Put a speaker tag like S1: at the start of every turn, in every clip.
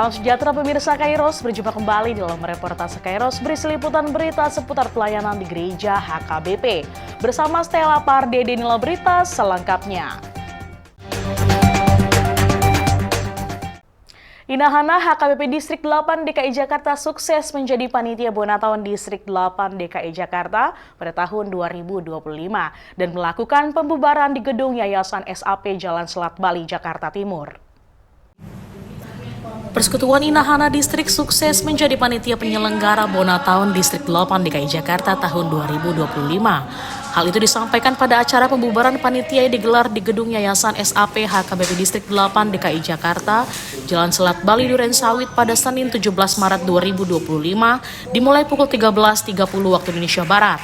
S1: Salam sejahtera pemirsa Kairos, berjumpa kembali dalam reportase Kairos berisi liputan berita seputar pelayanan di Gereja HKBP. Bersama Stella Pardede inilah berita selengkapnya. Inahana HKBP Distrik 8 DKI Jakarta sukses menjadi panitia Bonataun Distrik 8 DKI Jakarta pada tahun 2025 dan melakukan pembubaran di gedung Yayasan SAP Jalan Selat Bali, Jakarta Timur. Persekutuan Inahana Distrik sukses menjadi panitia penyelenggara Bonataun Distrik 8 DKI Jakarta tahun 2025. Hal itu disampaikan pada acara pembubaran panitia yang digelar di gedung Yayasan SAP HKBP Distrik 8 DKI Jakarta, Jalan Selat Bali, Duren Sawit pada Senin 17 Maret 2025 dimulai pukul 13.30 waktu Indonesia Barat.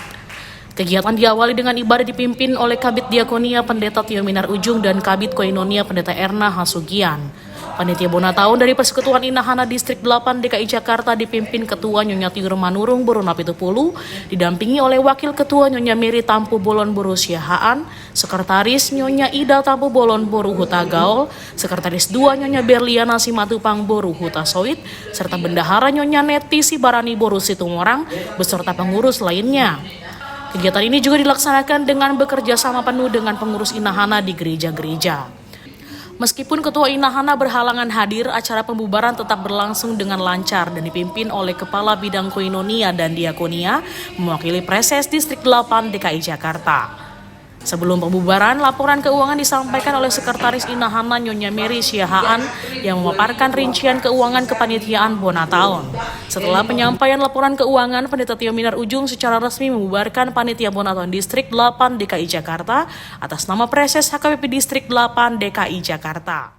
S1: Kegiatan diawali dengan ibadah dipimpin oleh Kabid Diakonia Pendeta Tio Minar Ujung dan Kabid Koinonia Pendeta Erna Hasugian. Panitia Bonataun dari Persekutuan Inahana Distrik 8 DKI Jakarta dipimpin Ketua Nyonya Tiur Manurung Boru Napitupulu, didampingi oleh Wakil Ketua Nyonya Mary Tampu Bolon Boru Siahaan, Sekretaris Nyonya Ida Tampu Bolon Boru Huta Gaul, Sekretaris 2 Nyonya Berliana Simatupang Boru Huta Soit, serta Bendahara Nyonya Neti Sibarani Boru Situmorang, beserta pengurus lainnya. Kegiatan ini juga dilaksanakan dengan bekerja sama penuh dengan pengurus Inahana di gereja-gereja. Meskipun Ketua Inahana berhalangan hadir, acara pembubaran tetap berlangsung dengan lancar dan dipimpin oleh Kepala Bidang Koinonia dan Diakonia mewakili Preses Distrik 8 DKI Jakarta. Sebelum pembubaran, laporan keuangan disampaikan oleh Sekretaris Inahana Nyonya Mary Siahaan yang memaparkan rincian keuangan kepanitiaan Bonataun. Setelah penyampaian laporan keuangan, Pendeta Tio Minar Ujung secara resmi membubarkan panitia Bonataun Distrik 8 DKI Jakarta atas nama Preses HKBP Distrik 8 DKI Jakarta.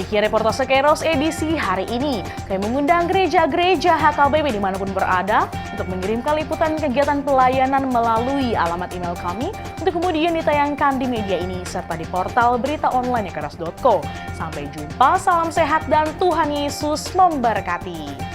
S1: Demikian reportase Kairos edisi hari ini. Kami mengundang gereja-gereja HKBP dimanapun berada untuk mengirimkan liputan kegiatan pelayanan melalui alamat email kami untuk kemudian ditayangkan di media ini serta di portal berita online kairos.co. Sampai jumpa, salam sehat dan Tuhan Yesus memberkati.